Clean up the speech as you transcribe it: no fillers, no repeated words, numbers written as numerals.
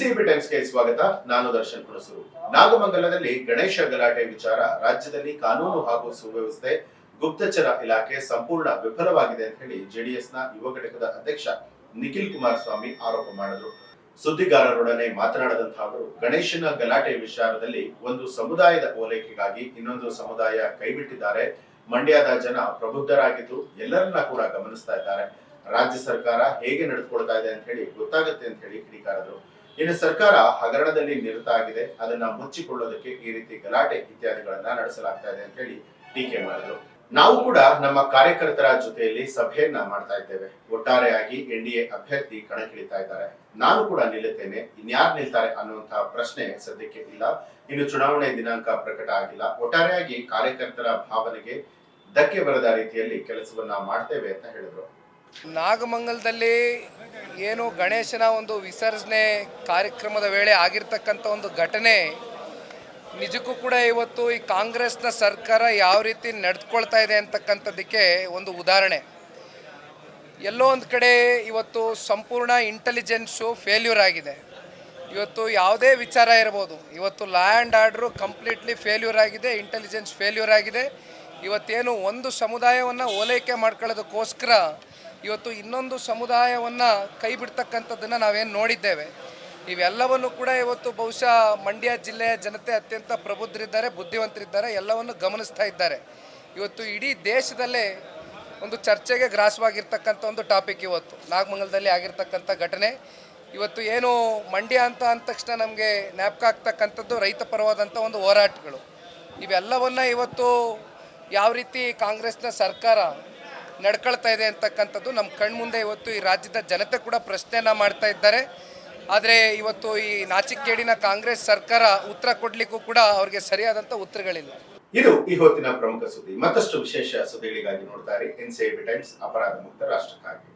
NCB ಟೈಮ್ಸ್ಗೆ ಸ್ವಾಗತ. ನಾನು ದರ್ಶನ್ ಹುಣಸೂರು. ನಾಗಮಂಗಲದಲ್ಲಿ ಗಣೇಶ ಗಲಾಟೆ ವಿಚಾರ ರಾಜ್ಯದಲ್ಲಿ ಕಾನೂನು ಹಾಗೂ ಸುವ್ಯವಸ್ಥೆ, ಗುಪ್ತಚರ ಇಲಾಖೆ ಸಂಪೂರ್ಣ ವಿಫಲವಾಗಿದೆ ಅಂತ ಹೇಳಿ ಜೆಡಿಎಸ್ನ ಯುವ ಘಟಕದ ಅಧ್ಯಕ್ಷ ನಿಖಿಲ್ ಕುಮಾರಸ್ವಾಮಿ ಆರೋಪ ಮಾಡಿದರು. ಸುದ್ದಿಗಾರರೊಡನೆ ಮಾತನಾಡಿದಂತಹ ಅವರು, ಗಣೇಶನ ಗಲಾಟೆ ವಿಚಾರದಲ್ಲಿ ಒಂದು ಸಮುದಾಯದ ಓಲೈಕೆಗಾಗಿ ಇನ್ನೊಂದು ಸಮುದಾಯ ಕೈಬಿಟ್ಟಿದ್ದಾರೆ. ಮಂಡ್ಯದ ಜನ ಪ್ರಬುದ್ಧರಾಗಿದ್ದು ಎಲ್ಲರನ್ನ ಕೂಡ ಗಮನಿಸ್ತಾ ಇದ್ದಾರೆ. ರಾಜ್ಯ ಸರ್ಕಾರ ಹೇಗೆ ನಡೆದುಕೊಳ್ತಾ ಇದೆ ಅಂತ ಹೇಳಿ ಗೊತ್ತಾಗುತ್ತೆ ಅಂತ ಹೇಳಿ ಕಿಡಿಕಾರರು. ಇನ್ನು ಸರ್ಕಾರ ಹಗರಣದಲ್ಲಿ ನಿರತ ಆಗಿದೆ, ಅದನ್ನ ಮುಚ್ಚಿಕೊಳ್ಳೋದಕ್ಕೆ ಈ ರೀತಿ ಗಲಾಟೆ ಇತ್ಯಾದಿಗಳನ್ನ ನಡೆಸಲಾಗ್ತಾ ಇದೆ ಅಂತ ಹೇಳಿ ಟೀಕೆ ಮಾಡಿದ್ರು. ನಾವು ಕೂಡ ನಮ್ಮ ಕಾರ್ಯಕರ್ತರ ಜೊತೆಯಲ್ಲಿ ಸಭೆಯನ್ನ ಮಾಡ್ತಾ ಇದ್ದೇವೆ. ಒಟ್ಟಾರೆಯಾಗಿ ಎನ್ಡಿಎ ಅಭ್ಯರ್ಥಿ ಕಣಕ್ಕಿಳಿತಾ ಇದ್ದಾರೆ. ನಾನು ಕೂಡ ನಿಲ್ಲುತ್ತೇನೆ, ಇನ್ಯಾರು ನಿಲ್ತಾರೆ ಅನ್ನುವಂತಹ ಪ್ರಶ್ನೆ ಸದ್ಯಕ್ಕೆ ಇಲ್ಲ. ಇನ್ನು ಚುನಾವಣೆ ದಿನಾಂಕ ಪ್ರಕಟ ಆಗಿಲ್ಲ. ಒಟ್ಟಾರೆಯಾಗಿ ಕಾರ್ಯಕರ್ತರ ಭಾವನೆಗೆ ಧಕ್ಕೆ ಬರದ ರೀತಿಯಲ್ಲಿ ಕೆಲಸವನ್ನ ಮಾಡ್ತೇವೆ ಅಂತ ಹೇಳಿದ್ರು. ನಾಗಮಂಗಲದಲ್ಲಿ ಏನು ಗಣೇಶನ ಒಂದು ವಿಸರ್ಜನೆ ಕಾರ್ಯಕ್ರಮದ ವೇಳೆ ಆಗಿರ್ತಕ್ಕಂಥ ಒಂದು ಘಟನೆ ನಿಜಕ್ಕೂ ಕೂಡ ಇವತ್ತು ಈ ಕಾಂಗ್ರೆಸ್ನ ಸರ್ಕಾರ ಯಾವ ರೀತಿ ನಡೆದುಕೊಳ್ತಾ ಇದೆ ಅಂತಕ್ಕಂಥದ್ದಕ್ಕೆ ಒಂದು ಉದಾಹರಣೆ. ಎಲ್ಲೋ ಒಂದು ಕಡೆ ಇವತ್ತು ಸಂಪೂರ್ಣ ಇಂಟೆಲಿಜೆನ್ಸು ಫೇಲ್ಯೂರ್ ಆಗಿದೆ. ಇವತ್ತು ಯಾವುದೇ ವಿಚಾರ ಇರ್ಬೋದು, ಇವತ್ತು law and order completely failure ಆಗಿದೆ, ಇಂಟೆಲಿಜೆನ್ಸ್ ಫೇಲ್ಯೂರ್ ಆಗಿದೆ. ಇವತ್ತೇನು ಒಂದು ಸಮುದಾಯವನ್ನು ಓಲೈಕೆ ಮಾಡ್ಕೊಳ್ಳೋದಕ್ಕೋಸ್ಕರ ಇವತ್ತು ಇನ್ನೊಂದು ಸಮುದಾಯವನ್ನು ಕೈ ಬಿಡ್ತಕ್ಕಂಥದ್ದನ್ನು ನಾವೇನು ನೋಡಿದ್ದೇವೆ. ಇವೆಲ್ಲವನ್ನು ಕೂಡ ಇವತ್ತು ಬಹುಶಃ ಮಂಡ್ಯ ಜಿಲ್ಲೆಯ ಜನತೆ ಅತ್ಯಂತ ಪ್ರಬುದ್ಧರಿದ್ದಾರೆ, ಬುದ್ಧಿವಂತರಿದ್ದಾರೆ, ಎಲ್ಲವನ್ನು ಗಮನಿಸ್ತಾ ಇದ್ದಾರೆ. ಇವತ್ತು ಇಡೀ ದೇಶದಲ್ಲೇ ಒಂದು ಚರ್ಚೆಗೆ ಗ್ರಾಸವಾಗಿರ್ತಕ್ಕಂಥ ಒಂದು ಟಾಪಿಕ್ ಇವತ್ತು ನಾಗಮಂಗಲದಲ್ಲಿ ಆಗಿರ್ತಕ್ಕಂಥ ಘಟನೆ. ಇವತ್ತು ಏನು ಮಂಡ್ಯ ಅಂತ ಅಂದ ತಕ್ಷಣ ನಮಗೆ ಜ್ಞಾಪಕ ಆಗ್ತಕ್ಕಂಥದ್ದು ರೈತ ಪರವಾದಂಥ ಒಂದು ಹೋರಾಟಗಳು. ಇವೆಲ್ಲವನ್ನು ಇವತ್ತು ಯಾವ ರೀತಿ ಕಾಂಗ್ರೆಸ್ನ ಸರ್ಕಾರ ನಡ್ಕೊಳ್ತಾ ಇದೆ ಅಂತಕ್ಕಂಥದ್ದು ನಮ್ಮ ಕಣ್ಮುಂದೆ ಇವತ್ತು ಈ ರಾಜ್ಯದ ಜನತೆ ಕೂಡ ಪ್ರಶ್ನೆಯನ್ನು ಮಾಡ್ತಾ ಇದ್ದಾರೆ. ಆದರೆ ಇವತ್ತು ಈ ನಾಚಿಕೇಡಿನ ಕಾಂಗ್ರೆಸ್ ಸರ್ಕಾರ ಉತ್ತರ ಕೊಡಲಿಕ್ಕೂ ಕೂಡ ಅವ್ರಿಗೆ ಸರಿಯಾದಂಥ ಉತ್ತರಗಳಿಲ್ಲ. ಇದು ಈ ಹೊತ್ತಿನ ಪ್ರಮುಖ ಸುದ್ದಿ. ಮತ್ತಷ್ಟು ವಿಶೇಷ ಸುದ್ದಿಗಳಿಗಾಗಿ ನೋಡ್ತಾ ಇರಿ ಎನ್ಸಿಬಿ ಟೈಮ್ಸ್, ಅಪರಾಧ ಮುಕ್ತ ರಾಷ್ಟ್ರಕ್ಕಾಗಿ.